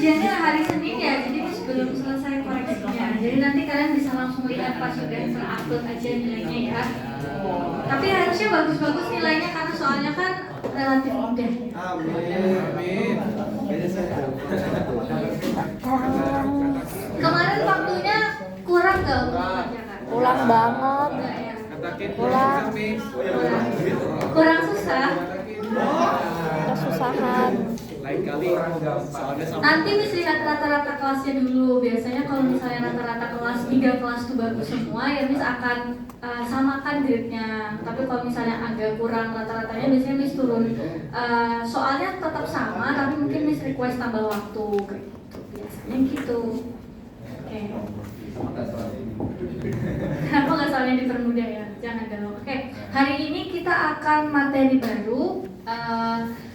ujiannya hari Senin ya, jadi masih belum selesai koreksinya. Jadi nanti kalian bisa langsung lihat pas sudah terupload aja nilainya ya. Tapi harusnya bagus-bagus nilainya karena soalnya kan relatif mudah. Amin. Kemarin waktunya kurang gak untuk mengerjakan? Ulang banget. Enggak ya? Ulang. Kurang susah. Kesusahan. Lain kali soalnya sama. Nanti mesti lihat rata-rata kelasnya dulu. Biasanya kalau misalnya rata-rata kelas 3 kelas tuh bagus semua, ya Miss akan samakan grade-nya. Tapi kalau misalnya agak kurang rata-ratanya, biasanya Miss turun. Soalnya tetap sama, tapi mungkin Miss request tambah waktu kayak gitu. Biasanya gitu. Oke. Kenapa nggak soalnya dipermudah ya? Jangan dong. Oke. Hari ini kita akan materi baru,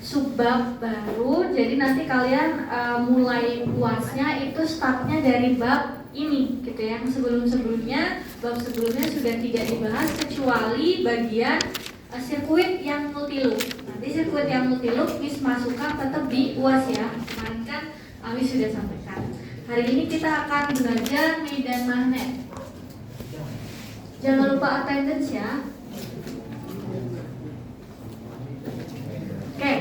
subbab baru. Jadi nanti kalian mulai puasnya itu startnya dari bab ini, gitu ya. Yang sebelumnya, bab sebelumnya sudah tidak dibahas kecuali bagian sirkuit yang multi loop. Nanti sirkuit yang multi loop Miss masukkan tetap di UAS ya. Kemarin kan Miss sudah sampaikan. Hari ini kita akan belajar medan magnet. Jangan lupa attendance ya. Oke,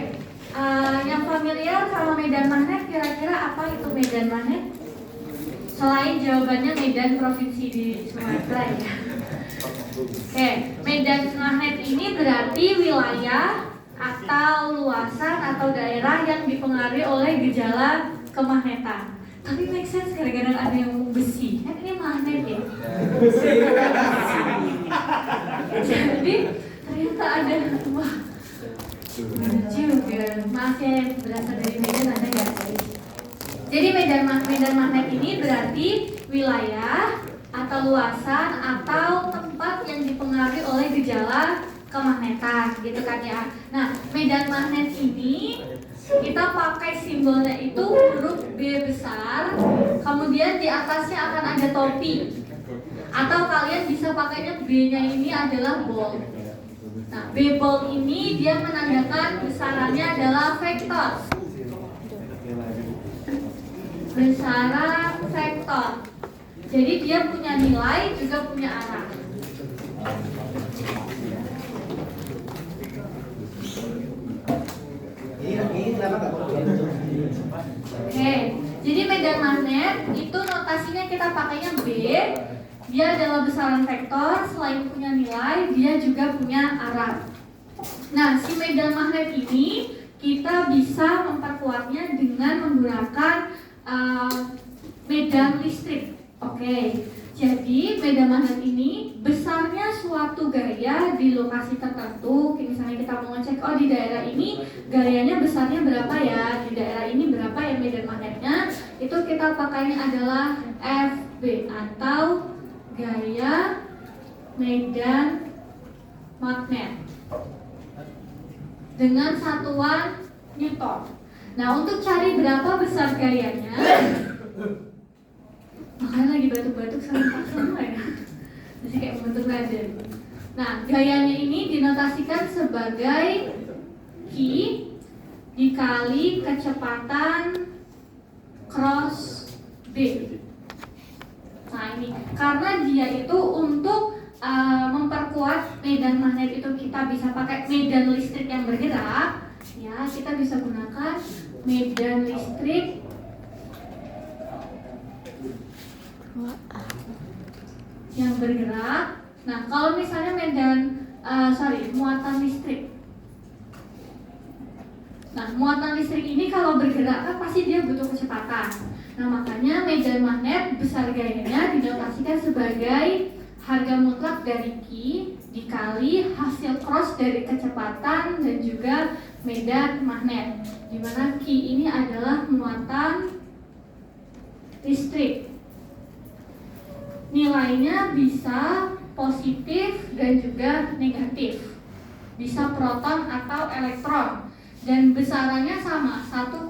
yang familiar sama medan magnet, kira-kira apa itu medan magnet? Selain jawabannya medan provinsi di Sumatera ya. Oke, medan magnet ini berarti wilayah atau luasan atau daerah yang dipengaruhi oleh gejala kemagnetan. Tapi make sense kadang-kadang ada yang mau besi, kan ini magnet ya. Jadi ternyata ada, wah benar juga. Maaf ya, berasal dari Medan ada nggak? Jadi medan magnet ini berarti wilayah atau luasan atau tempat yang dipengaruhi oleh gejala kemagnetan, gitu kan ya. Nah, medan magnet ini kita pakai simbolnya itu huruf B besar, kemudian di atasnya akan ada topi, atau kalian bisa pakainya B-nya ini adalah bold. Nah, B bold ini dia menandakan besarannya adalah vektor. Besaran vektor. Jadi dia punya nilai juga punya arah. Oke, jadi medan magnet itu notasinya kita pakainya B. Dia adalah besaran vektor, selain punya nilai, dia juga punya arah. Nah, si medan magnet ini kita bisa memperkuatnya dengan menggunakan medan listrik. Oke, jadi medan magnet ini besarnya suatu gaya di lokasi tertentu. Misalnya kita mau ngecek, oh di daerah ini gayanya besarnya berapa ya, di daerah ini berapa ya medan magnetnya. Itu kita pakainya adalah FB atau gaya medan magnet dengan satuan Newton. Nah, untuk cari berapa besar gayanya, makanya lagi batuk-batuk sama ya, masih kayak membentuk nada. Nah, gayanya ini dinotasikan sebagai Q dikali kecepatan cross B. Nah, ini karena dia itu untuk memperkuat medan magnet itu kita bisa pakai medan listrik yang bergerak, ya kita bisa gunakan medan listrik yang bergerak. Nah, kalau misalnya muatan listrik. Nah, muatan listrik ini kalau bergerak kan pasti dia butuh kecepatan. Nah, makanya medan magnet besar gayanya dinotasikan sebagai harga mutlak dari Q dikali hasil cross dari kecepatan dan juga medan magnet, di mana Q ini adalah muatan listrik. Nilainya bisa positif dan juga negatif, bisa proton atau elektron, dan besarannya sama 1,6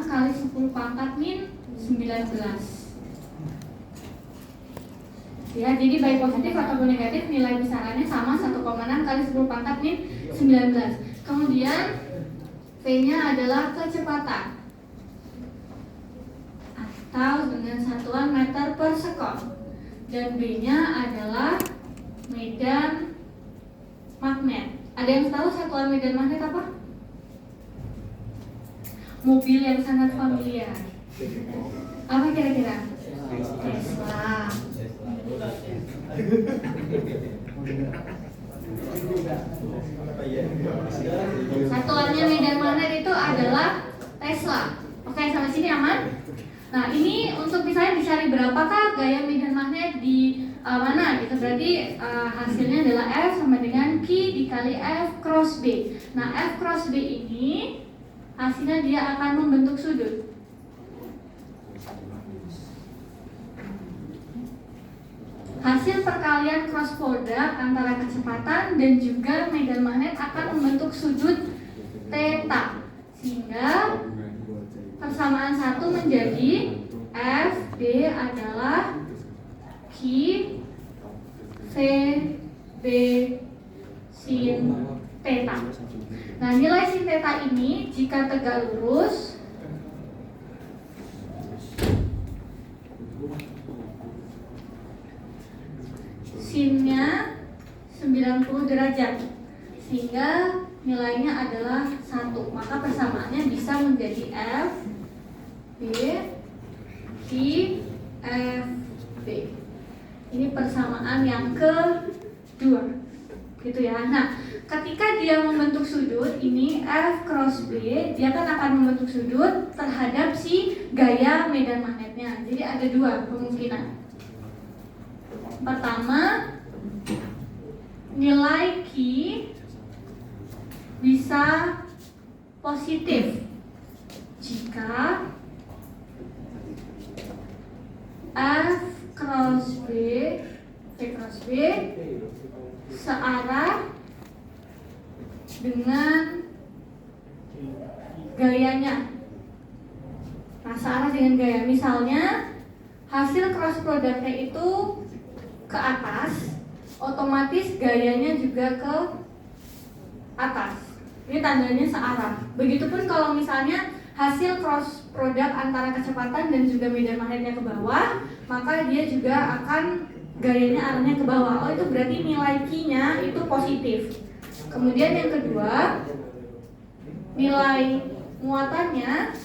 kali 10 pangkat min 19. Ya, jadi baik positif ataupun negatif nilai besarannya sama 1,6 kali 10 pangkat min 19. Kemudian V-nya adalah kecepatan. atau dengan satuan meter per sekon. Dan B-nya adalah medan magnet. Ada yang tahu satuan medan magnet apa? Mobil yang sangat familiar. Apa kira-kira? Tesla. Satuannya medan magnet itu adalah Tesla. Oke, sampai sini aman? Nah, ini untuk misalnya dicari berapakah gaya medan magnet di mana gitu. Berarti hasilnya adalah F sama dengan Q dikali F cross B. Nah, F cross B ini hasilnya dia akan membentuk sudut. Hasil perkalian cross product antara kecepatan dan juga medan magnet akan membentuk sudut theta. Sehingga persamaan satu menjadi F B adalah Q V B sin theta. Nah, nilai sin theta ini jika tegak lurus sinnya 90 derajat, sehingga nilainya adalah 1. Maka persamaannya bisa menjadi F B Q F B. Ini persamaan yang kedua, gitu ya. Nah, ketika dia membentuk sudut ini F cross B, dia kan akan membentuk sudut terhadap si gaya medan magnetnya. Jadi ada dua kemungkinan. Pertama, nilai Q bisa positif jika F cross B searah dengan gayanya. Nah, searah dengan gaya, misalnya hasil cross productnya itu ke atas, otomatis gayanya juga ke atas. Ini tandanya searah. Begitupun kalau misalnya hasil cross product antara kecepatan dan juga medan magnetnya ke bawah, maka dia juga akan gayanya arahnya ke bawah. Oh, itu berarti nilai Q-nya itu positif. Kemudian yang kedua, nilai muatannya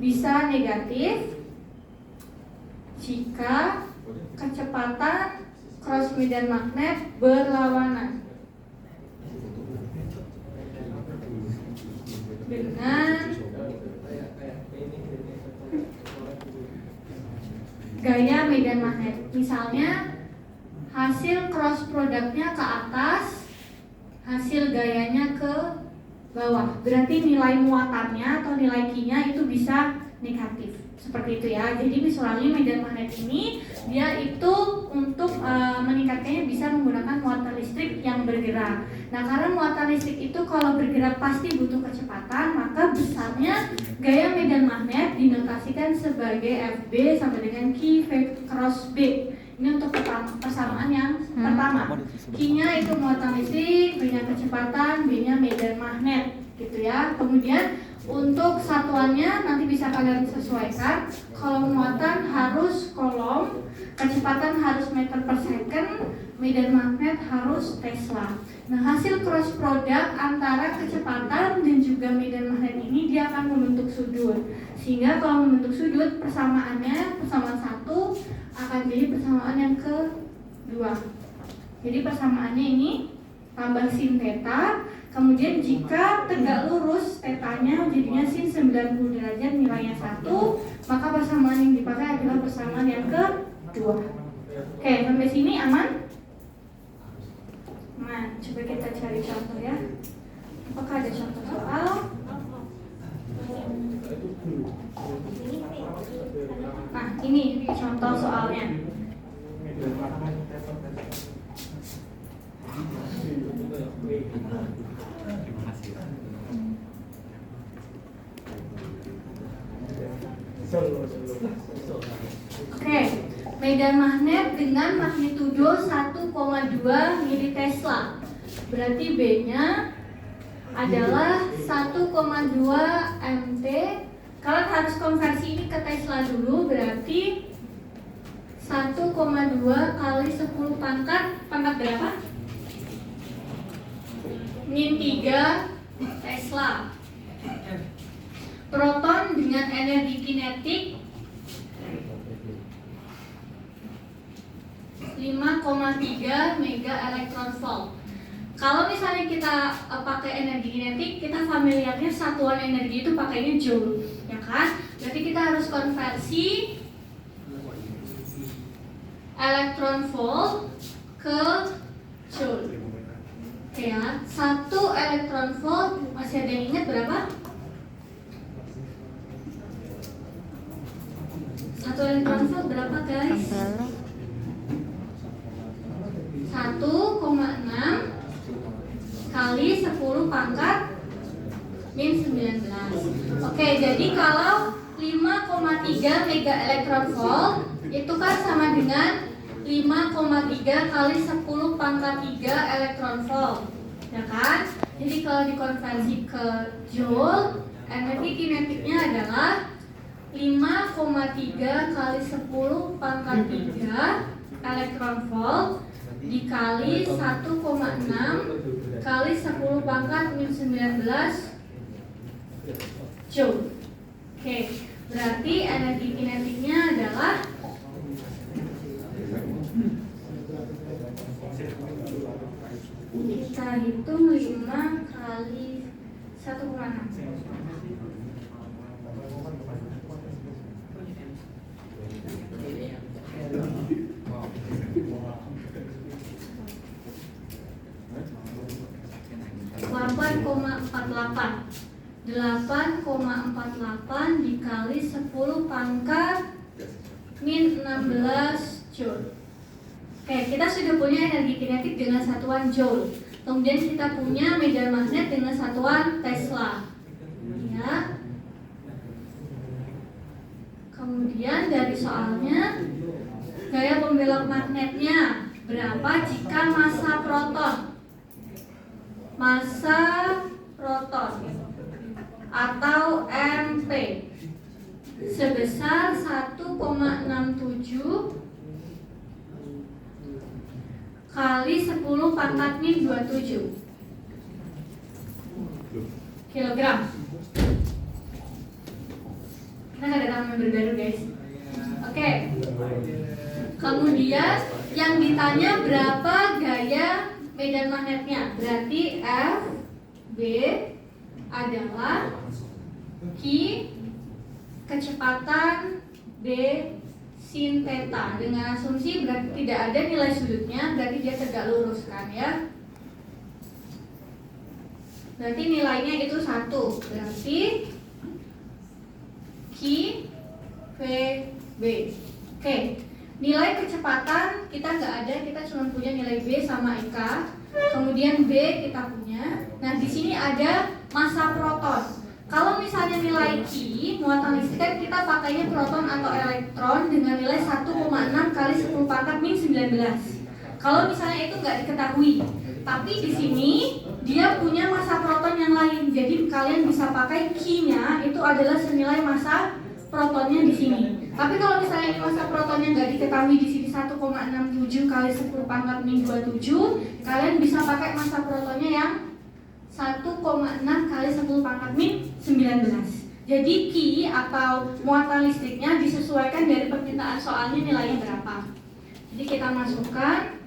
bisa negatif jika kecepatan cross medan magnet berlawanan dengan gaya medan magnet. Misalnya hasil cross productnya ke atas, hasil gayanya ke bawah. Berarti nilai muatannya atau nilai Q-nya itu bisa negatif. Seperti itu ya. Jadi misalnya medan magnet ini dia itu untuk meningkatkannya bisa menggunakan muatan listrik yang bergerak. Nah, karena muatan listrik itu kalau bergerak pasti butuh kecepatan, maka besarnya gaya medan magnet dinotasikan sebagai FB sama dengan Q V cross B. Ini untuk persamaan yang pertama. Q-nya itu muatan listrik, B-nya kecepatan, B-nya medan magnet, gitu ya. Kemudian untuk satuannya nanti bisa kalian sesuaikan. Kalau muatan harus kolom, kecepatan harus meter per second, medan magnet harus Tesla. Nah, hasil cross product antara kecepatan dan juga medan magnet ini dia akan membentuk sudut. Sehingga kalau membentuk sudut, persamaannya persamaan satu akan jadi persamaan yang kedua. Jadi persamaannya ini tambah sin theta. Kemudian jika tegak lurus tetanya jadinya sin 90 derajat nilainya 1, maka persamaan yang dipakai adalah persamaan yang kedua. Oke, sampai sini aman? Nah, coba kita cari contoh ya. Apakah ada contoh soal? Nah, ini contoh soalnya. Oke, medan magnet dengan magnitudo 1,2 militesla. Berarti B-nya adalah 1,2 mt Kalian harus konversi ini ke Tesla dulu, berarti 1,2 kali 10 pangkat berapa? Min 3 Tesla. Proton dengan energi kinetik 5,3 mega elektron volt. Kalau misalnya kita pakai energi kinetik, kita familiarnya satuan energi itu pakainya joule, ya kan? Berarti kita harus konversi elektron volt ke joule. Oke ya, 1 elektron volt masih ada yang ingat berapa? 1 elektron volt berapa guys? 1,6 kali 10 pangkat min 19. Oke, jadi kalau 5,3 mega elektron volt itu kan sama dengan 5,3 kali 10 pangkat 3 elektron volt, ya kan? Jadi kalau dikonversi ke joule, energi kinetiknya adalah 5,3 kali 10 pangkat 3 elektron volt dikali 1,6 kali 10 pangkat min 19 joule. Oke, berarti energi kinetiknya adalah kita hitung 5 kali 1,6. 8,48 dikali 10 pangkat min 16 joule. Oke, kita sudah punya energi kinetik dengan satuan joule. Kemudian kita punya medan magnet dengan satuan Tesla. Ya. Kemudian dari soalnya, gaya pembelok magnetnya berapa jika massa proton? Massa proton atau MP sebesar 1,67 kali 10 pangkat min 27 kilogram. Kita nggak ada nama baru guys. Oke. Kemudian yang ditanya berapa gaya medan magnetnya? Berarti F B adalah Q kecepatan B sin theta. Dengan asumsi berarti tidak ada nilai sudutnya, berarti dia tegak lurus kan ya. Berarti nilainya itu 1. Berarti Q V B. Oke. Nilai kecepatan kita nggak ada, kita cuma punya nilai B sama IK. Kemudian B kita punya. Nah di sini ada massa proton. Kalau misalnya nilai Q muatan listrik, kita pakainya proton atau elektron dengan nilai 1,6 kali 10 pangkat min 19. Kalau misalnya itu nggak diketahui, tapi di sini dia punya massa proton yang lain. Jadi kalian bisa pakai Q-nya itu adalah senilai massa protonnya di sini. Tapi kalau misalnya ini massa protonnya nggak diketahui di sini 1,67 kali 10 pangkat min 27, kalian bisa pakai massa protonnya yang 1,6 kali 10 pangkat min 19. Jadi Q atau muatan listriknya disesuaikan dari permintaan soalnya nilainya berapa. Jadi kita masukkan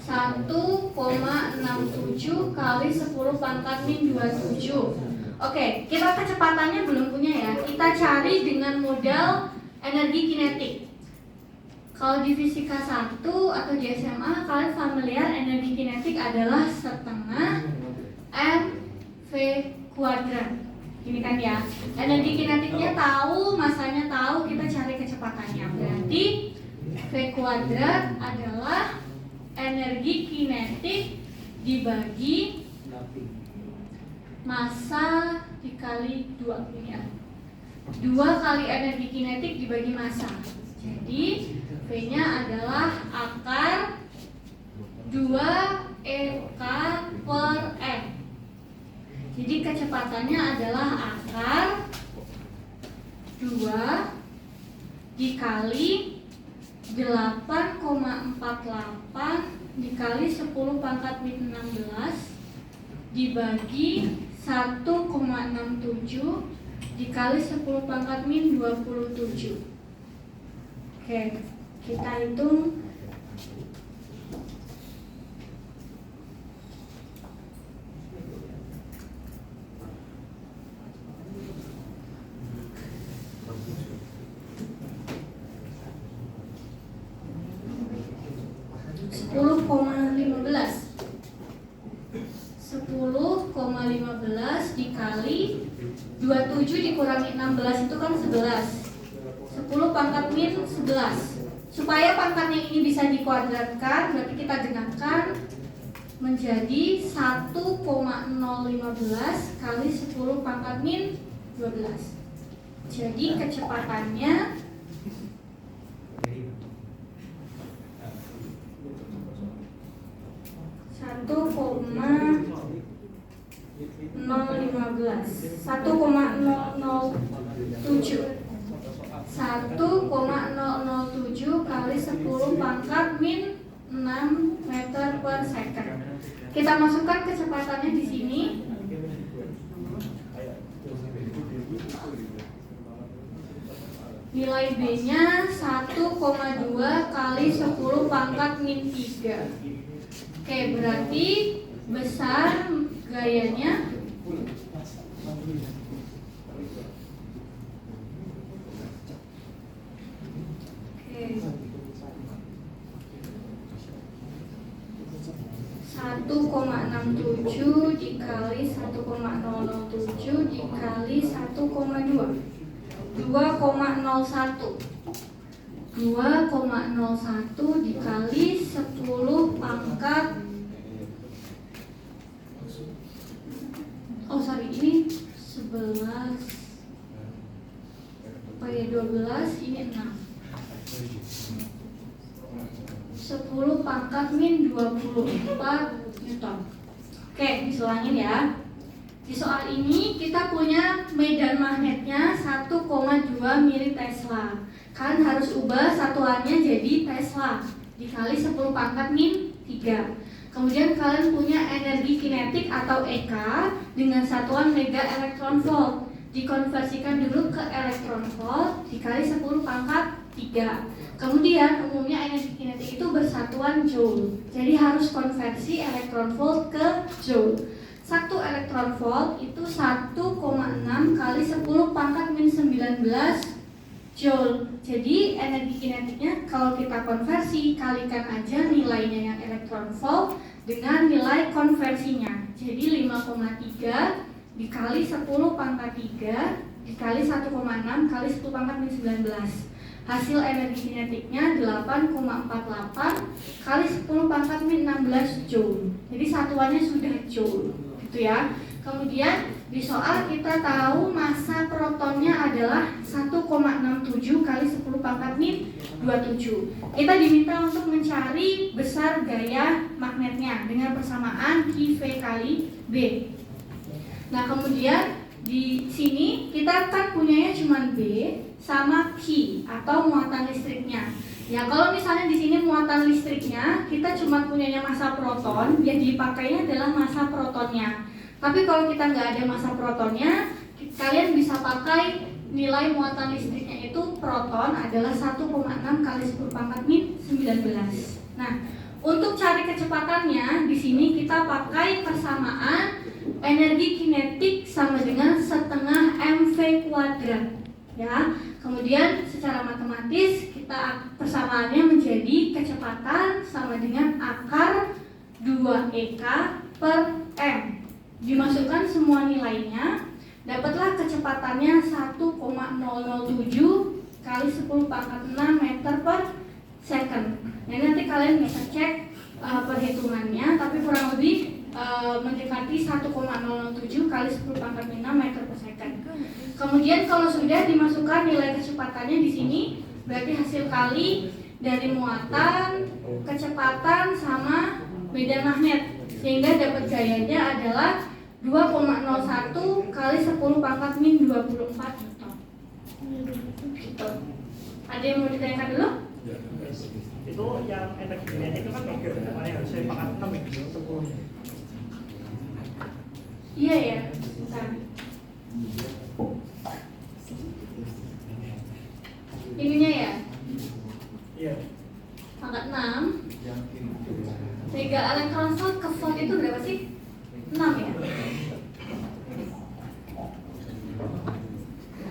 1,67 kali 10 pangkat min 27. Oke, kita kecepatannya belum punya ya. Kita cari dengan modal energi kinetik. Kalau di fisika 1 atau di SMA, kalian familiar energi kinetik adalah setengah mv kuadrat. Ini kan ya. Energi kinetiknya tahu, masanya tahu, kita cari kecepatannya. Berarti v kuadrat adalah energi kinetik dibagi massa dikali 2 ini ya. 2 kali energi kinetik dibagi massa. Jadi V-nya adalah akar 2 EK per M. Jadi kecepatannya adalah akar 2 dikali 8,48 dikali 10 pangkat min 16 dibagi 1,67 dikali 10 pangkat min 27. Oke, kita hitung. Sepuluh koma 15 dikali 27 dikurangi 16 itu kan 11. 10 pangkat min 11. Supaya pangkatnya ini bisa dikuadratkan, berarti kita genapkan menjadi 1,015 kali 10 pangkat min 12. Jadi kecepatannya 1,007 kali 10 pangkat min 6 meter per second. Kita masukkan kecepatannya di sini. Nilai B-nya 1,2 kali 10 pangkat min 3. Oke, berarti besar gayanya Oke. 1,67 dikali 1,007 dikali 1,2 2,01 dikali 10 pangkat ini 11 pada 12 ini 6 10 pangkat min 24 Newton. Oke, disulangin ya. Di soal ini kita punya medan magnetnya 1,2 mili Tesla. Kalian harus ubah satuannya jadi Tesla dikali 10 pangkat min 3. Kemudian kalian punya energi kinetik atau EK dengan satuan mega elektron volt. Dikonversikan dulu ke elektron volt dikali 10 pangkat 3. Kemudian umumnya energi kinetik itu bersatuan joule. Jadi harus konversi elektron volt ke joule. 1 elektron volt itu 1,6 kali 10 pangkat min 19 joule. Jadi energi kinetiknya kalau kita konversi, kalikan aja nilainya yang elektron volt dengan nilai konversinya. Jadi 5,3 dikali 10 pangkat 3 dikali 1,6 kali 10 pangkat min 19. Hasil energi kinetiknya 8,48 kali 10 pangkat min 16 joule. Jadi satuannya sudah joule, gitu ya. Kemudian di soal kita tahu massa protonnya adalah 1,67 kali 10 pangkat min 27. Kita diminta untuk mencari besar gaya magnetnya dengan persamaan QV kali B. Nah, kemudian di sini kita kan punyanya cuma B sama Q atau muatan listriknya. Ya, kalau misalnya di sini muatan listriknya kita cuma punyanya massa proton, yang dipakainya adalah massa protonnya. Tapi kalau kita nggak ada massa protonnya, kalian bisa pakai nilai muatan listriknya itu proton adalah 1,6 kali 10 pangkat min 19. Nah, untuk cari kecepatannya di sini kita pakai persamaan energi kinetik sama dengan setengah mv kuadrat. Ya, kemudian secara matematis kita persamaannya menjadi kecepatan sama dengan akar 2ek per m. Dimasukkan semua nilainya, dapatlah kecepatannya 1,007 kali 10 pangkat 6 meter per second. Nah, nanti kalian bisa cek perhitungannya, tapi kurang lebih mendekati 1,007 kali 10 pangkat 6 meter per second. Kemudian kalau sudah dimasukkan nilai kecepatannya di sini, berarti hasil kali dari muatan, kecepatan sama medan magnet, sehingga dapat gayanya adalah 2,01 kali 10 pangkat min 24 Newton. Gitu. Ada yang mau ditanyakan dulu? Itu yang energi kinetik itu kan megawatt, makanya harusnya pangkat 6 ya, 10. Iya ya. Bentar. Ininya ya. Iya. Pangkat 6. Mega elektron ke volt itu berapa sih? 6 ya?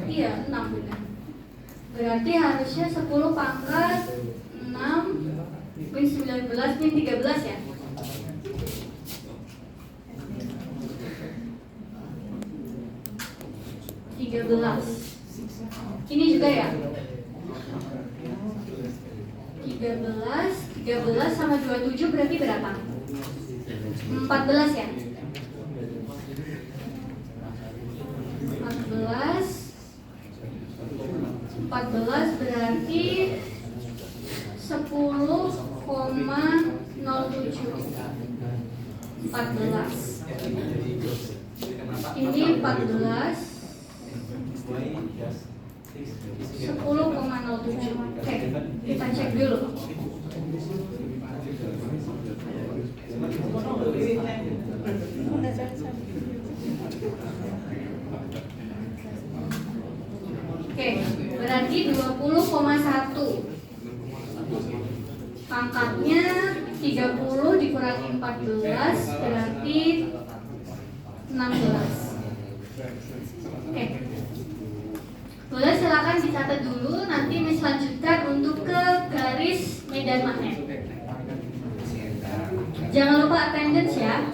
Iya, 6 benar. Berarti harusnya 10 pangkat 6 min 19 min 13 ya? Ini juga ya? 13 sama 27 berarti berapa? 14 ya? 14 berarti 10,07. 14. Ini 14 10,07. Oke, kita cek dulu. Oke, berarti 20,1. Pangkatnya 30 dikurangi 14 berarti 16. Oke. Boleh silakan dicatat dulu, nanti Miss lanjutkan untuk ke garis medan magnet. Jangan lupa attendance ya.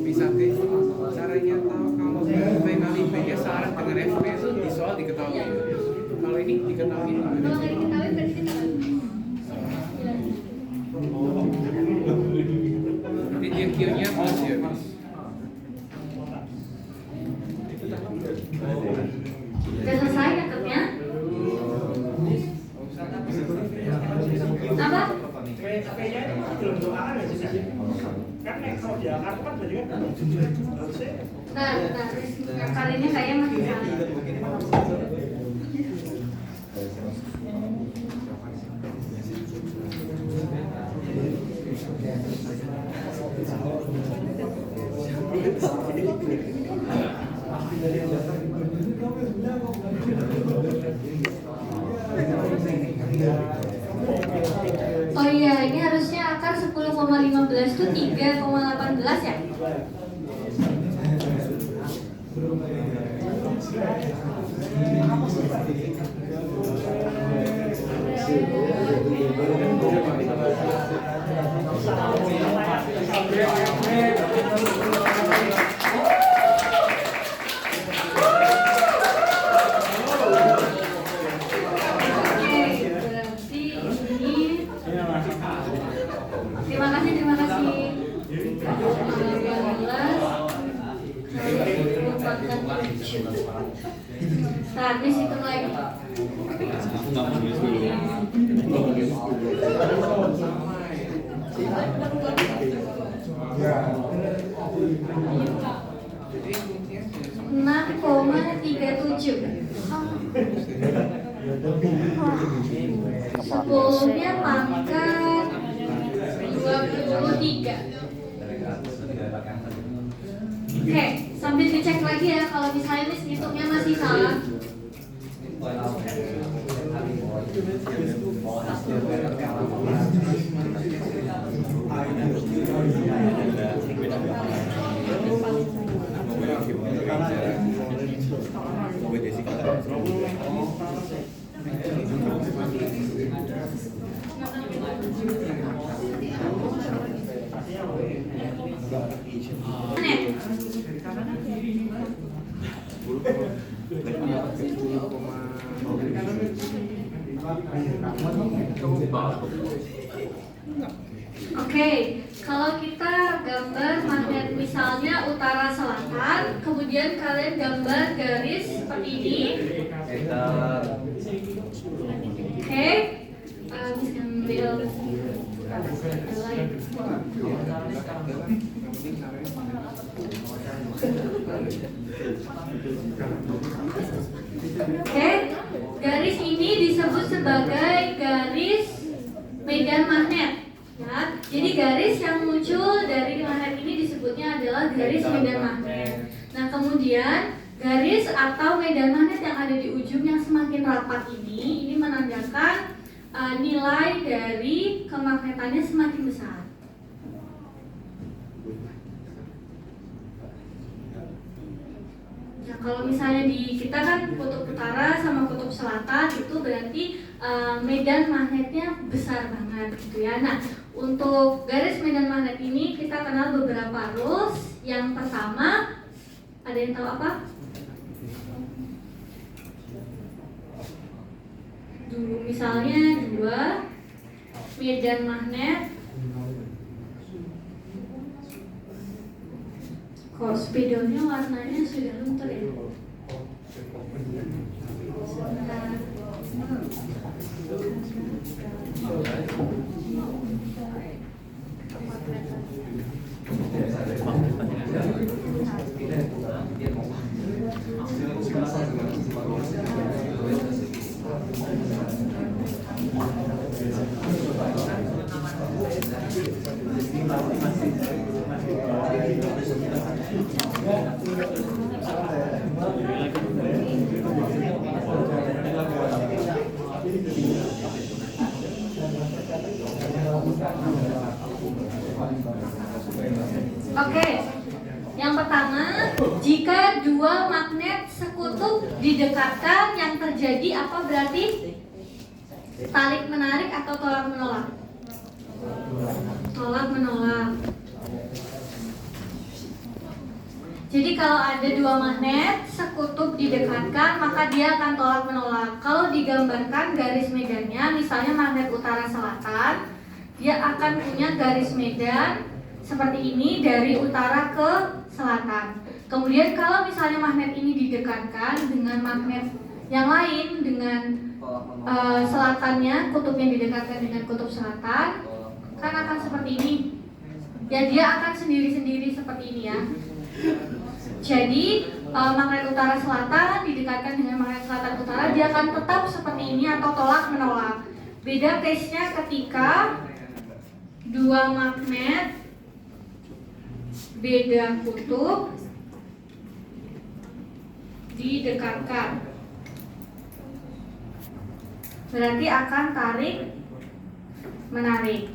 Bisa deh caranya tahu kalau V kali B nya syarat dengan FP itu di soal diketahui. Kalau ini diketahui. Kalau nggak diketahui berarti kita Jadi dia Q-nya plus ya, Mas. udah selesai nyatetnya? Apa? V-nya itu belum doakan ya sih? Kan kalau di akar kan berarti kan harusnya. Nah, ngakalinnya kayaknya masih salah. Oh iya, ini harusnya akar 10,15 itu 3,18 ya? Terima kasih. Nah, hitung lagi. Enam koma 37. Sepuluhnya pangkat 23. Oke, sambil dicek lagi ya kalau misalnya Miss hitungnya masih salah. Oke, kalau kita gambar magnet misalnya utara selatan, kemudian kalian gambar garis seperti ini. Oke, bisa ambil Oke, garis ini disebut sebagai garis medan magnet. Ya, jadi garis yang muncul dari magnet ini disebutnya adalah garis medan magnet. Nah, kemudian garis atau medan magnet yang ada di ujung yang semakin rapat ini menandakan nilai dari kemagnetannya semakin besar. Nah, kalau misalnya di kita kan kutub utara sama kutub selatan itu berarti medan magnetnya besar banget gitu ya. Nah, untuk garis medan magnet ini kita kenal beberapa rules. Yang pertama, ada yang tahu apa? Dulu misalnya 2 medan magnet. Kok spidolnya warnanya sudah luntur ya? Sebentar. Oke, yang pertama, jika dua magnet sekutub didekatkan, yang terjadi apa berarti? Tarik menarik atau tolak menolak? Tolak menolak. Jadi kalau ada dua magnet sekutub didekatkan, maka dia akan tolak menolak. Kalau digambarkan garis medannya, misalnya magnet utara selatan, dia akan punya garis medan seperti ini dari utara ke selatan. Kemudian kalau misalnya magnet ini didekatkan dengan magnet yang lain, dengan selatannya, kutubnya didekatkan dengan kutub selatan, kan akan seperti ini. Ya, dia akan sendiri-sendiri seperti ini ya. Jadi magnet utara selatan didekatkan dengan magnet selatan utara, dia akan tetap seperti ini atau tolak menolak. Beda case-nya ketika dua magnet beda kutub didekatkan, berarti akan tarik menarik.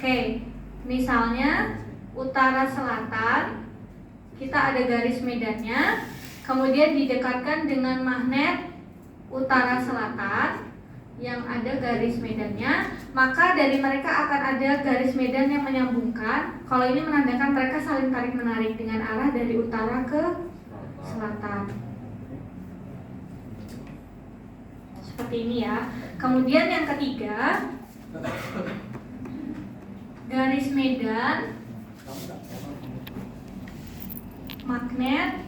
Oke, misalnya utara selatan kita ada garis medannya, kemudian didekatkan dengan magnet utara selatan yang ada ada garis medannya, maka dari mereka akan ada garis medan yang menyambungkan. Kalau ini menandakan mereka saling tarik-menarik dengan arah dari utara ke selatan. Seperti ini ya. Kemudian yang ketiga, garis medan magnet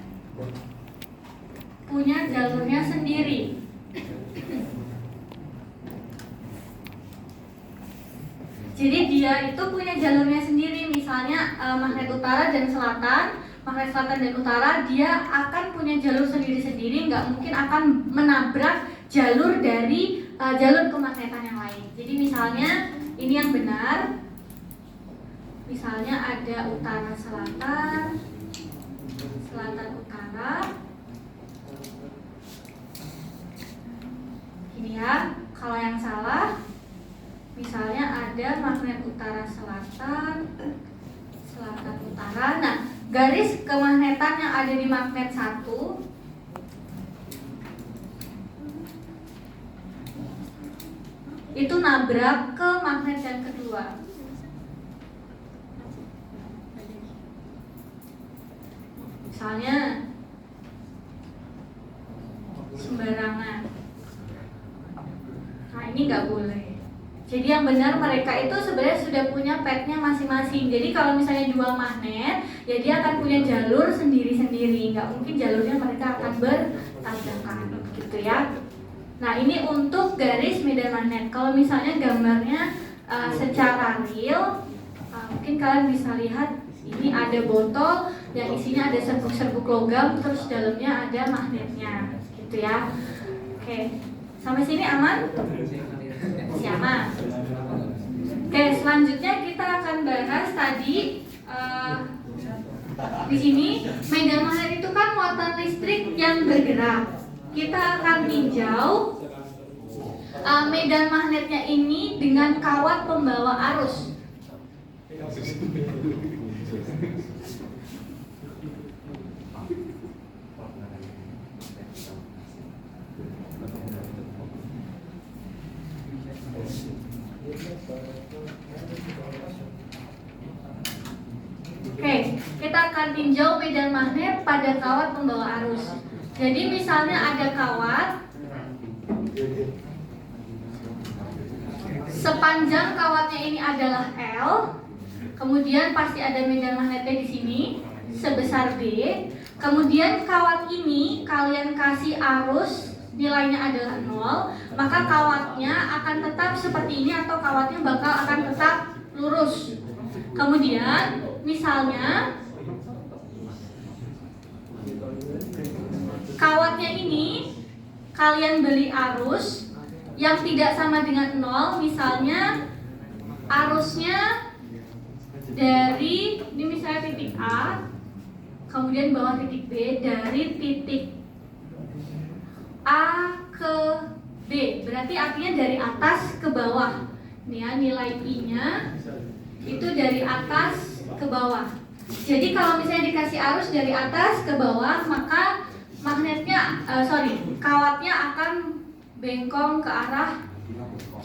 punya jalurnya sendiri. Jadi dia itu punya jalurnya sendiri. Misalnya magnet utara dan selatan, magnet selatan dan utara, dia akan punya jalur sendiri-sendiri, nggak mungkin akan menabrak jalur dari jalur kemagnetan yang lain. Jadi misalnya ini yang benar, misalnya ada utara selatan, selatan utara, ini ya. Kalau yang salah, misalnya ada magnet utara selatan, selatan utara. Nah, garis kemagnetan yang ada di magnet satu itu nabrak ke magnet yang kedua. Misalnya sembarangan. Nah, ini nggak boleh. Jadi yang benar mereka itu sebenarnya sudah punya petnya masing-masing. Jadi kalau misalnya dua magnet, ya dia akan punya jalur sendiri-sendiri. Nggak mungkin jalurnya mereka akan bertabrakan, gitu ya. Nah, ini untuk garis medan magnet. Kalau misalnya gambarnya secara real, mungkin kalian bisa lihat ini ada botol yang isinya ada serbuk-serbuk logam, terus dalamnya ada magnetnya, gitu ya. Oke, sampai sini aman? Aman. Oke, selanjutnya kita akan bahas tadi di sini medan magnet itu kan muatan listrik yang bergerak. Kita akan tinjau medan magnetnya ini dengan kawat pembawa arus. Oke, kita akan tinjau medan magnet pada kawat pembawa arus. Jadi misalnya ada kawat, sepanjang kawatnya ini adalah L, kemudian pasti ada medan magnetnya di sini sebesar B. Kemudian kawat ini kalian kasih arus nilainya adalah 0, maka kawatnya akan tetap seperti ini atau kawatnya bakal akan tetap lurus. Kemudian misalnya kawatnya ini kalian beli arus yang tidak sama dengan 0, misalnya arusnya dari ini misalnya titik A, kemudian bawah titik B, dari titik A ke B, berarti artinya dari atas ke bawah. Ini ya, nilai I-nya itu dari atas ke bawah. Jadi kalau misalnya dikasih arus dari atas ke bawah, maka kawatnya akan bengkong ke arah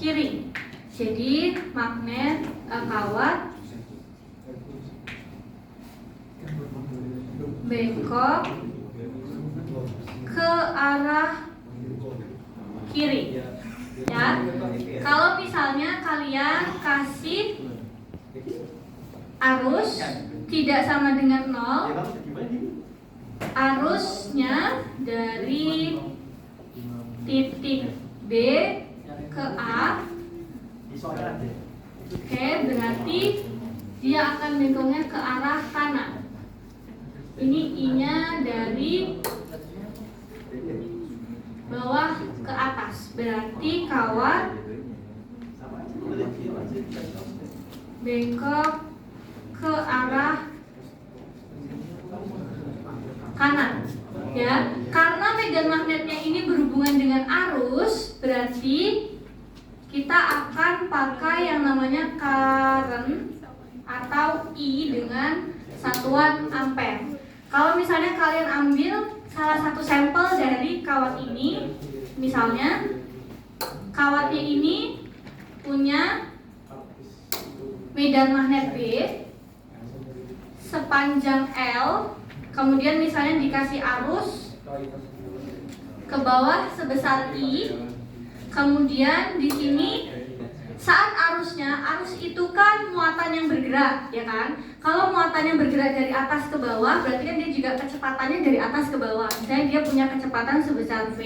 kiri. Jadi magnet kawat bengkok ke arah kiri. Ya. Kalau misalnya kalian kasih arus tidak sama dengan 0, arusnya dari titik B ke A, oke, berarti dia akan bengkongnya ke arah kanan. Ini I-nya dari bawah ke atas, berarti kawat bengkok ke arah kanan. Ya, karena medan magnetnya ini berhubungan dengan arus, berarti kita akan pakai yang namanya current atau I dengan satuan ampere. Kalau misalnya kalian ambil salah satu sampel dari kawat ini, misalnya kawatnya ini punya medan magnet B sepanjang L, kemudian misalnya dikasih arus ke bawah sebesar I, kemudian di sini saat arusnya, arus itu kan muatan yang bergerak, ya kan? Kalau muatan yang bergerak dari atas ke bawah, berarti kan dia juga kecepatannya dari atas ke bawah. Misalnya dia punya kecepatan sebesar V,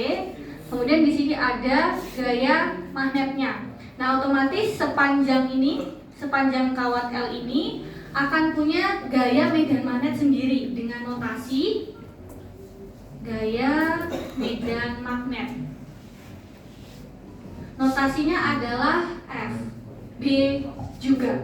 kemudian di sini ada gaya magnetnya. Nah, otomatis sepanjang ini, sepanjang kawat L ini akan punya gaya medan magnet sendiri dengan notasi gaya medan magnet. Notasinya adalah FB juga.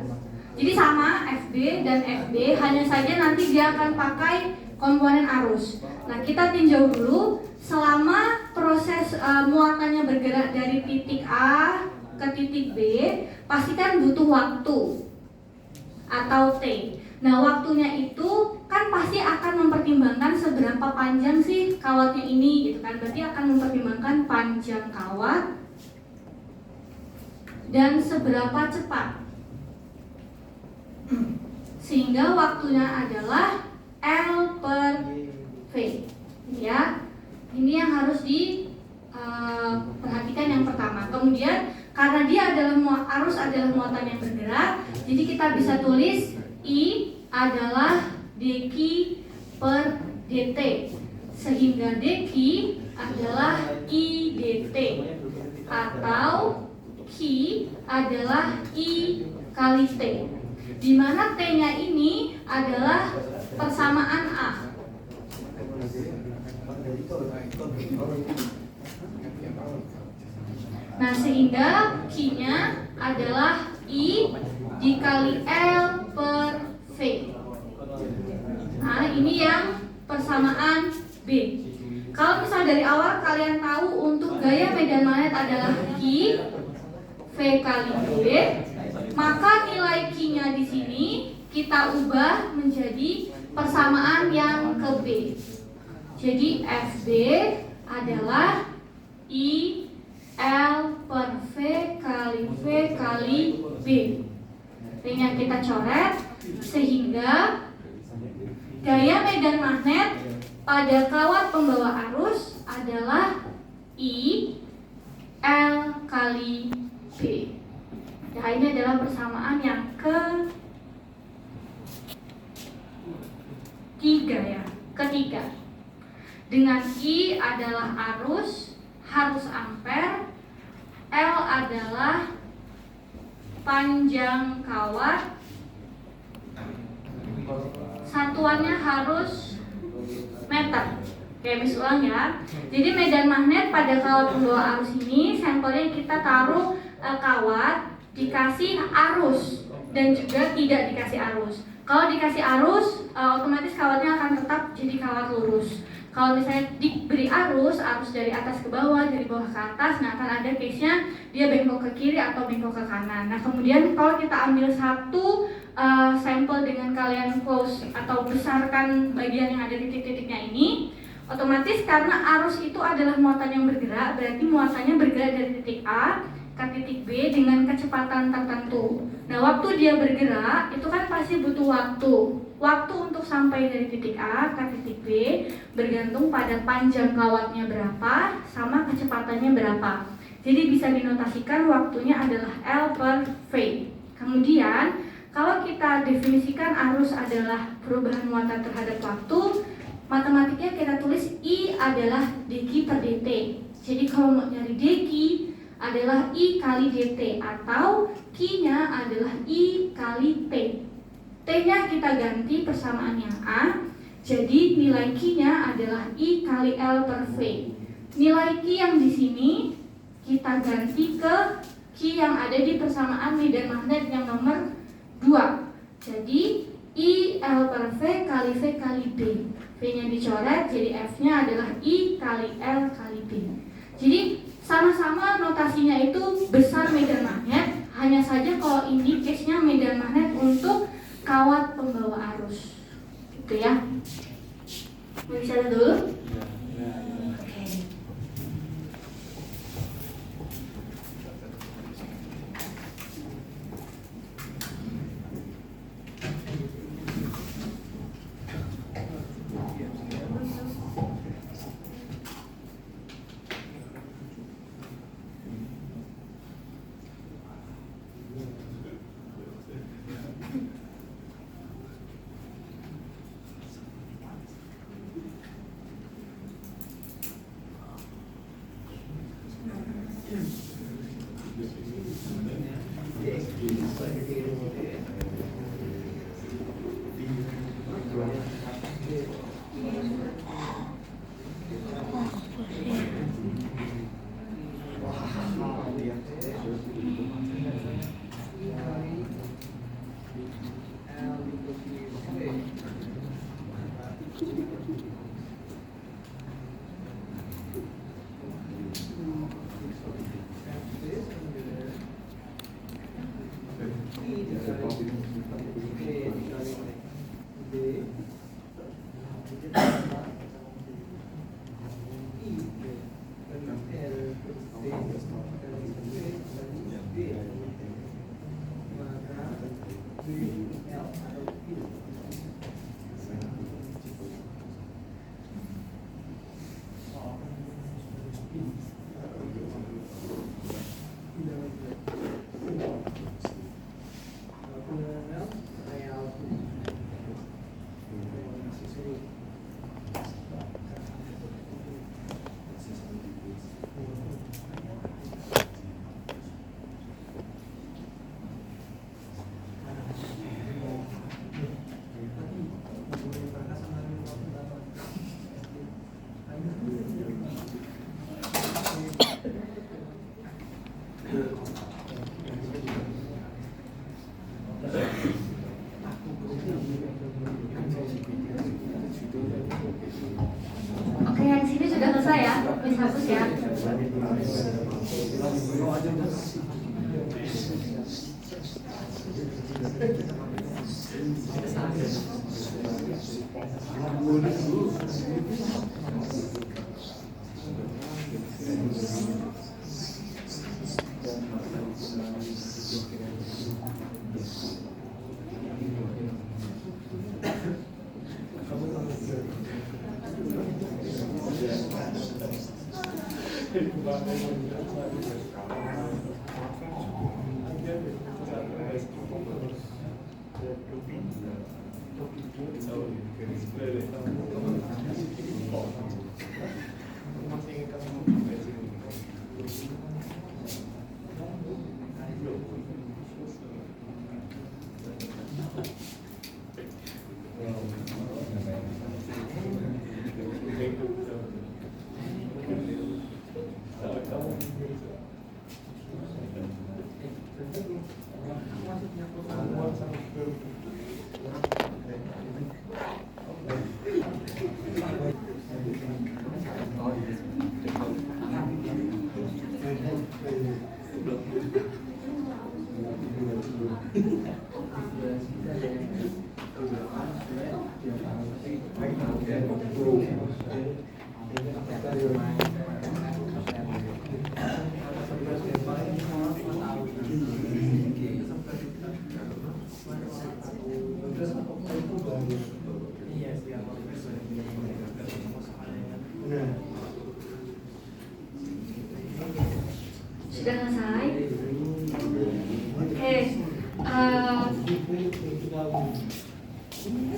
Jadi sama FB dan FB, hanya saja nanti dia akan pakai komponen arus. Nah, kita tinjau dulu selama proses muatannya bergerak dari titik A ke titik B, pastikan butuh waktu atau T. Nah, waktunya itu kan pasti akan mempertimbangkan seberapa panjang sih kawatnya ini gitu kan. Berarti akan mempertimbangkan panjang kawat dan seberapa cepat, sehingga waktunya adalah L per V, ya. Ini yang harus diperhatikan yang pertama. Kemudian karena dia adalah arus adalah muatan yang bergerak, jadi kita bisa tulis I adalah dq per dt, sehingga dq adalah I dt, atau Q adalah I kali T, di mana T-nya ini adalah persamaan A. Nah, sehingga Q-nya adalah I dikali L per V. Nah, ini yang persamaan B. Kalau misal dari awal kalian tahu untuk gaya medan magnet adalah Q V kali B, maka nilai Q-nya di sini kita ubah menjadi persamaan yang ke B. Jadi FB adalah I L per V kali B. Tinggal kita coret, sehingga gaya medan magnet pada kawat pembawa arus adalah I L kali B. Nah, ini adalah persamaan yang ketiga. Dengan I adalah arus ampere, L adalah panjang kawat, satuannya harus meter. Oke, Miss ulang ya. Jadi medan magnet pada kawat pembawa arus ini, sampelnya kita taruh kawat, dikasih arus dan juga tidak dikasih arus. Kalau dikasih arus, otomatis kawatnya akan tetap jadi kawat lurus. Kalau misalnya diberi arus dari atas ke bawah, dari bawah ke atas, nah akan ada case-nya dia bengkok ke kiri atau bengkok ke kanan. Nah, kemudian kalau kita ambil satu sampel dengan kalian close atau besarkan bagian yang ada titik-titiknya ini, otomatis karena arus itu adalah muatan yang bergerak, berarti muatannya bergerak dari titik A ke titik B dengan kecepatan tertentu. Nah, waktu dia bergerak itu kan pasti butuh waktu. Waktu untuk sampai dari titik A ke titik B bergantung pada panjang kawatnya berapa sama kecepatannya berapa. Jadi bisa dinotasikan waktunya adalah L per V. Kemudian kalau kita definisikan arus adalah perubahan muatan terhadap waktu, matematiknya kita tulis I adalah dq per dt. Jadi kalau mau nyari dq adalah I kali dt, atau Q-nya adalah I kali T. T-nya kita ganti persamaan yang A, jadi nilai Q-nya adalah I kali L per V. Nilai Q yang di sini kita ganti ke Q yang ada di persamaan medan magnet yang nomor 2. Jadi I L per V kali B. V-nya dicoret, jadi F-nya adalah I kali L kali B. Jadi sama-sama notasinya itu besar medan magnet, hanya saja kalau ini case-nya medan magnet untuk kawat pembawa arus, gitu ya. Bisa dulu? Oke. Oke, yang sini sudah selesai ya, Miss hapus ya. Sudah selesai? Oke.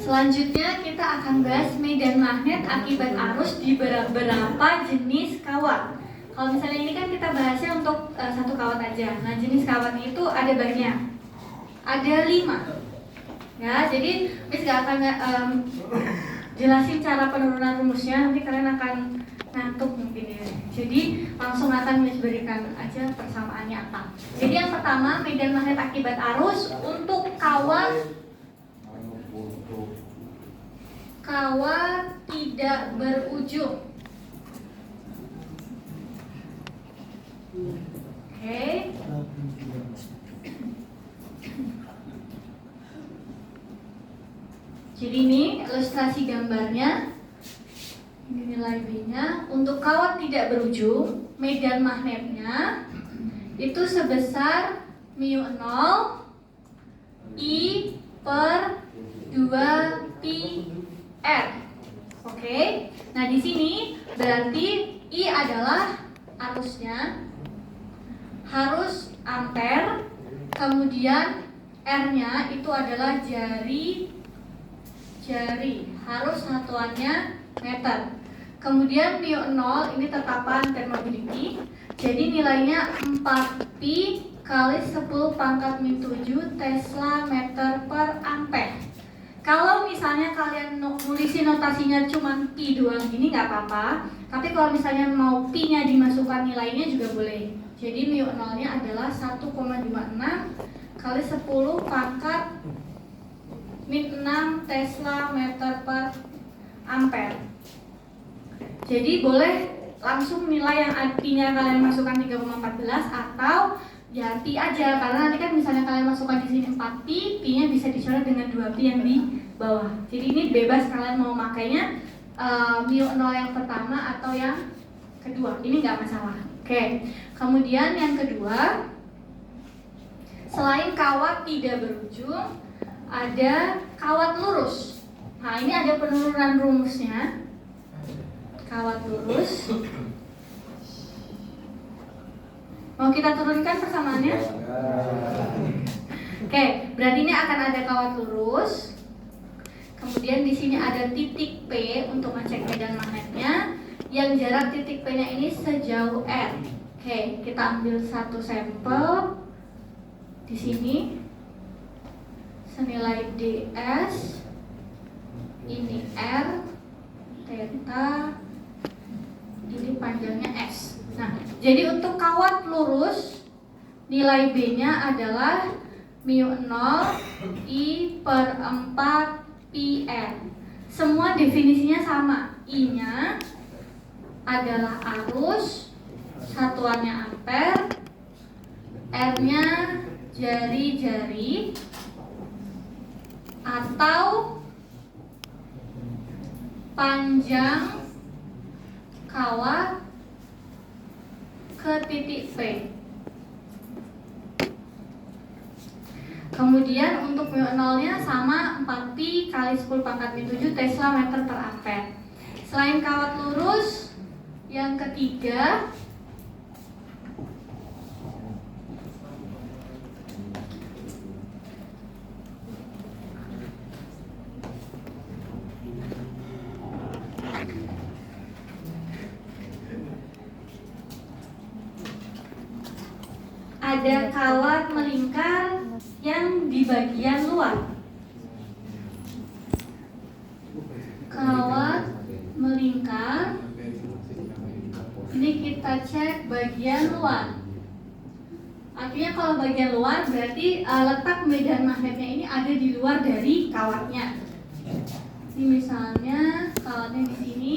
Selanjutnya kita akan bahas medan magnet akibat arus di beberapa jenis kawat. Kalau misalnya ini kan kita bahasnya untuk satu kawat aja. Nah, jenis kawatnya itu ada banyak. Ada 5. Ya, jadi Miss gak akan jelasin cara penurunan rumusnya, nanti kalian akan ngantuk mungkin ya. Jadi langsung akan Miss berikan aja persamaannya apa. Jadi yang pertama, medan magnet akibat arus untuk kawat tidak berujung. Oke. Jadi ini ilustrasi gambarnya. Ini nilai B-nya. Untuk kawat tidak berujung, medan magnetnya itu sebesar μ0 I per 2 pi R. Oke. Nah, di sini berarti I adalah arusnya, harus ampere, kemudian R-nya itu adalah jari, harus satuannya meter. Kemudian μ0 ini tetapan permeability, Jadi nilainya 4pi kali 10 pangkat min 7 Tesla meter per ampere. Kalau misalnya kalian nulisin notasinya cuma pi doang gini nggak apa-apa. Tapi kalau misalnya mau pi-nya dimasukkan nilainya juga boleh. Jadi mu nolnya adalah 1,56 kali 10 pangkat min 6 Tesla meter per ampere. Jadi boleh langsung nilai yang pi-nya kalian masukkan 3,14 atau ya pi aja, karena nanti kan misalnya kalian masukkan di sini 4pi, pi-nya bisa dicoret dengan 2pi yang di bawah. Jadi ini bebas kalian mau makainya mu nol yang pertama atau yang kedua, ini nggak masalah. Oke, kemudian yang kedua, selain kawat tidak berujung, ada kawat lurus. Nah ini ada penurunan rumusnya. Kawat lurus. Mau kita turunkan persamaannya? Oke, berarti ini akan ada kawat lurus. Kemudian di sini ada titik P untuk ngecek medan magnetnya. Yang jarak titik P-nya ini sejauh R. Oke, kita ambil satu sampel di sini senilai ds. Ini R, theta, ini panjangnya S. Nah, jadi untuk kawat lurus nilai B-nya adalah mu 0 I per 4 PR. Semua definisinya sama. I-nya adalah arus, satuannya ampere, R-nya jari-jari atau panjang kawat ke titik P. Kemudian untuk mu nolnya sama 4pi kali 10 pangkat min 7 Tesla meter per ampere. Selain kawat lurus, yang ketiga ada kawat melingkar yang di bagian luar. Kawat melingkar, ini kita cek bagian luar. Artinya kalau bagian luar berarti letak medan magnetnya ini ada di luar dari kawatnya. Ini misalnya kawatnya di sini,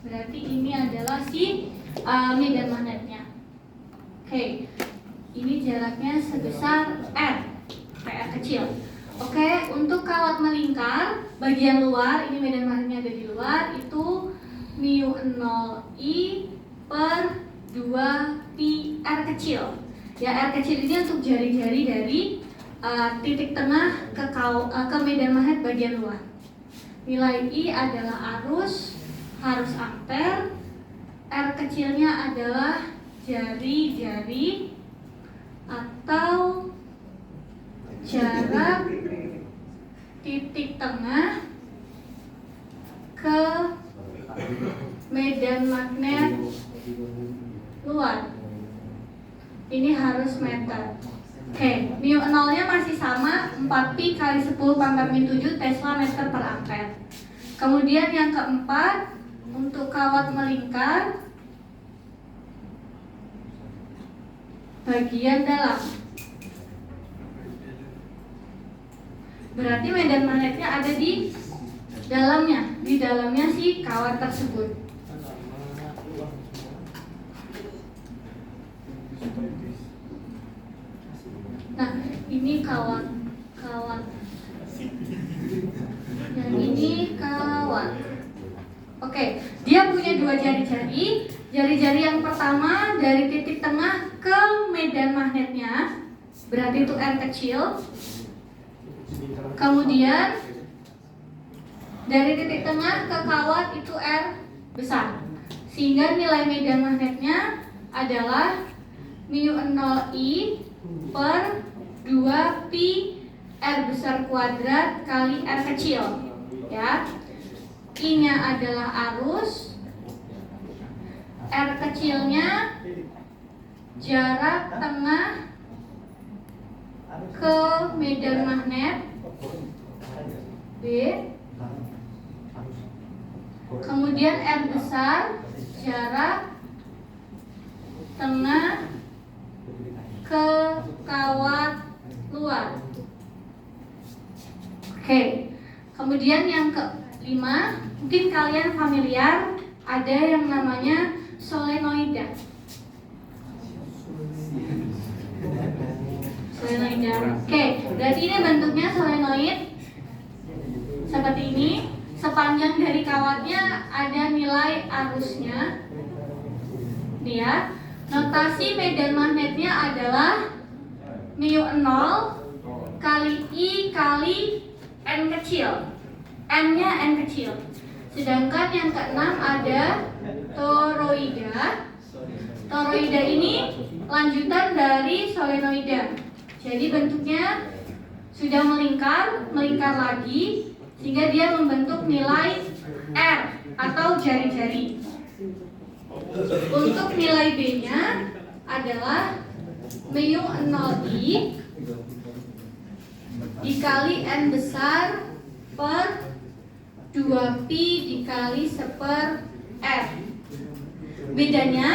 berarti ini adalah si medan magnetnya. Oke. Ini jaraknya sebesar R, PR kecil. Oke, untuk kawat melingkar bagian luar, ini medan magnetnya ada di luar, itu mu 0 I per 2pi R kecil. Ya, R kecil ini untuk jari-jari dari titik tengah ke medan magnet bagian luar. Nilai I adalah arus ampere, R kecilnya adalah jari-jari atau jarak titik tengah ke medan magnet luar. Ini harus meter. Oke, mu nolnya masih sama 4pi kali 10 pangkat min 7 Tesla meter per ampere. Kemudian yang keempat, untuk kawat melingkar bagian dalam, berarti medan magnetnya ada di dalamnya si kawat tersebut. Nah, ini kawat. Yang ini kawat. Oke, dia punya dua jari-jari. Jari-jari yang pertama dari titik tengah ke medan magnetnya, berarti itu R kecil. Kemudian dari titik tengah ke kawat itu R besar. Sehingga nilai medan magnetnya adalah mu 0 I per 2pi R besar kuadrat kali R kecil. Ya. I-nya adalah arus, R kecilnya jarak tengah ke medan magnet B, kemudian R besar, jarak tengah ke kawat luar. Oke, kemudian yang kelima, mungkin kalian familiar, ada yang namanya solenoida. Solenoida. Oke, berarti ini bentuknya solenoid seperti ini. Sepanjang dari kawatnya ada nilai arusnya. Nih ya. Notasi medan magnetnya adalah μ0 kali I kali N kecil. N-nya N kecil. Sedangkan yang keenam ada toroida. Toroida ini lanjutan dari solenoida. Jadi bentuknya sudah melingkar lagi sehingga dia membentuk nilai R atau jari-jari. Untuk nilai B-nya adalah μ0I dikali N besar per 2pi dikali 1/R. Bedanya,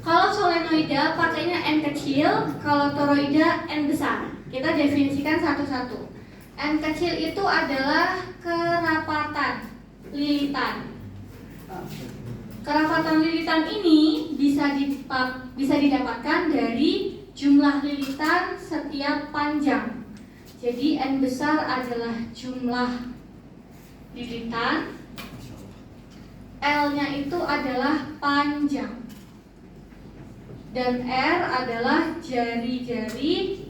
kalau solenoida pakainya N kecil, kalau toroida N besar. Kita definisikan satu-satu. N kecil itu adalah kerapatan lilitan. Kerapatan lilitan ini bisa didapatkan dari jumlah lilitan setiap panjang. Jadi N besar adalah jumlah lilitan, L-nya itu adalah panjang, dan R adalah jari-jari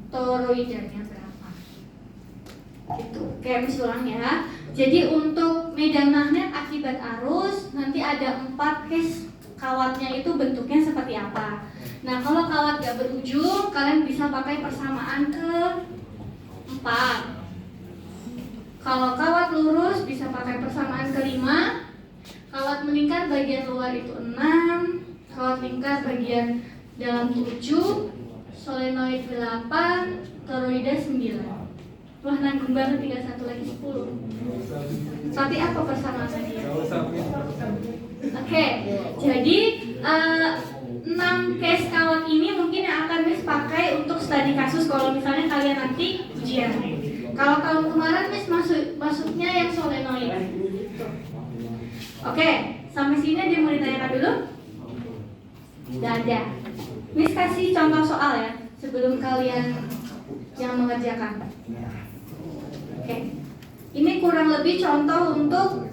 toroidanya berapa. Gitu. Kayak misalnya ya. Jadi untuk medan magnet akibat arus nanti ada 4 case kawatnya itu bentuknya seperti apa. Nah, kalau kawat gak berujung, kalian bisa pakai persamaan ke 4. Kalau kawat lurus bisa pakai persamaan ke-5. Kawat melingkar bagian luar itu 6. Kawat lingkar bagian dalam 7. Solenoid 8. Toroida 9. Wah, nanggung banget, 31 lagi 10. Tapi apa persamaannya? Oke, jadi 6 case kawat ini mungkin yang akan Miss pakai untuk studi kasus kalau misalnya kalian nanti ujian. Kalau tahun kemarin Miss masuknya yang solenoid. Oke, sampai sini ada yang mau ditanyakan dulu? Tidak ada. Miss kasih contoh soal ya sebelum kalian yang mengerjakan. Oke, ini kurang lebih contoh untuk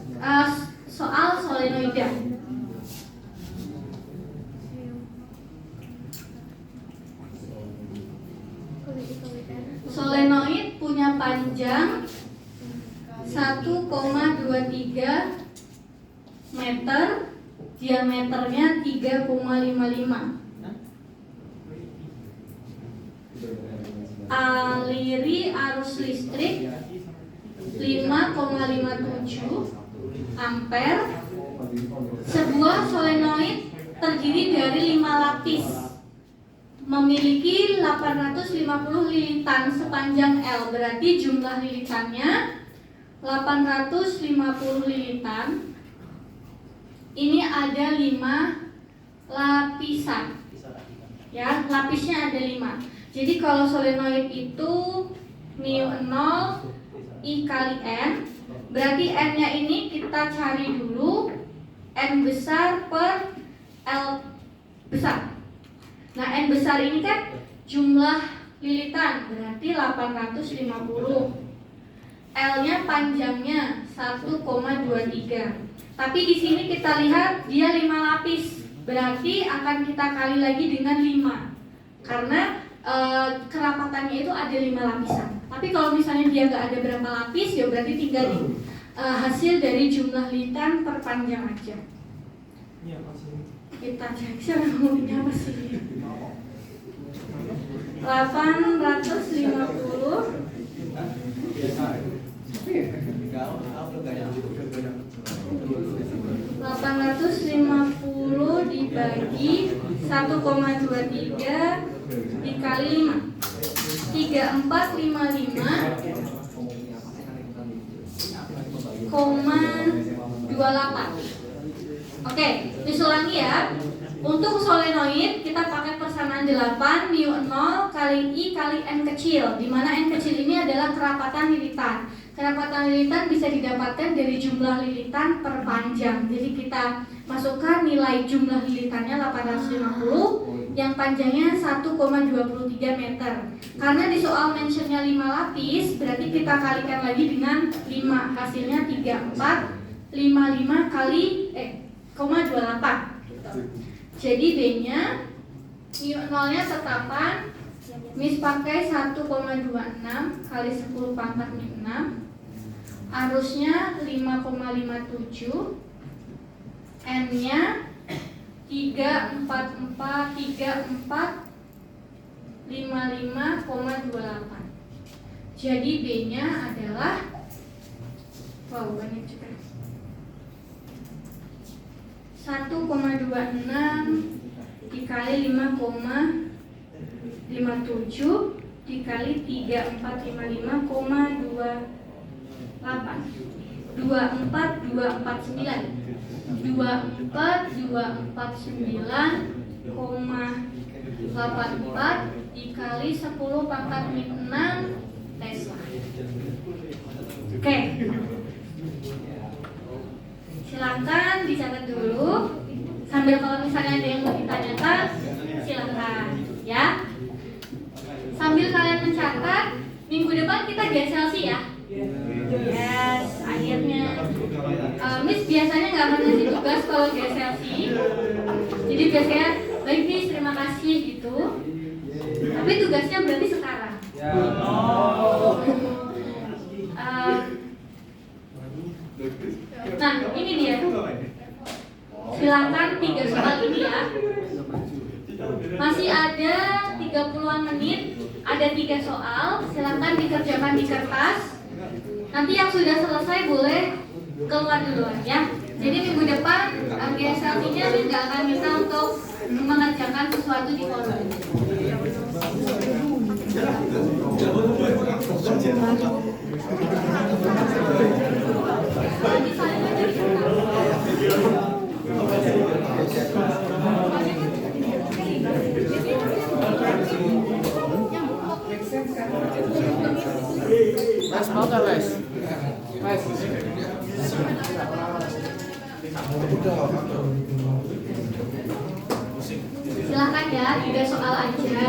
soal solenoida. Solenoid punya panjang 1,23 meter, diameternya 3,55. Aliri arus listrik 5,57 ampere. Sebuah solenoid terdiri dari 5 lapis, memiliki 850 lilitan sepanjang L. Berarti jumlah lilitannya 850 lilitan. Ini ada 5 lapisan. Ya, lapisnya ada 5. Jadi kalau solenoid itu μ0 I kali N, berarti N-nya ini kita cari dulu N besar per L besar. Nah, N besar ini kan jumlah lilitan, berarti 850. L-nya panjangnya 1,23. Tapi di sini kita lihat dia 5 lapis, berarti akan kita kali lagi dengan 5. Karena kerapatannya itu ada 5 lapisan. Tapi kalau misalnya dia nggak ada berapa lapis, ya berarti tinggal hasil dari jumlah lilitan per panjang aja. Kita cek siapa ngomongnya apa sih? 850 dibagi 1,23 dikali 5. 3455,28. Oke, disulangi ya. Untuk solenoid kita pakai persamaan 8 mu 0 kali I kali N kecil, di mana N kecil ini adalah kerapatan lilitan. Kerapatan lilitan bisa didapatkan dari jumlah lilitan per panjang. Jadi kita masukkan nilai jumlah lilitannya 850, yang panjangnya 1,23 meter. Karena di soal mentionnya 5 lapis, berarti kita kalikan lagi dengan 5, hasilnya 3455 kali 0,28. Jadi B-nya mu 0-nya tetapan, Miss pakai 1,26 kali 10 pangkat mu 6. Arusnya 5,57. N-nya 3455,28. Jadi B-nya adalah banyak juga. 1,26 dikali 5,57 dikali 3455,28. 24249 24249,84 dikali 10 pangkat min 6 Tesla. Oke. Silakan dicatat dulu. Sambil kalau misalnya ada yang mau ditanyakan, silakan ya. Sambil kalian mencatat, minggu depan kita GSLC ya. Yes, akhirnya Miss biasanya nggak akan ngasih tugas kalau GSLC. Jadi biasanya baik Miss, terima kasih gitu. Tapi tugasnya berarti sekarang. Nah, ini dia. Silakan 3 soal ini ya. Masih ada 30-an menit, ada 3 soal. Silakan dikerjakan di kertas. Nanti yang sudah selesai boleh keluar duluan ya. Jadi minggu depan GSLC-nya nggak akan minta untuk mengerjakan sesuatu di forum. Mas, mau nggak Mas? Mas. Silahkan ya, 3 soal aja.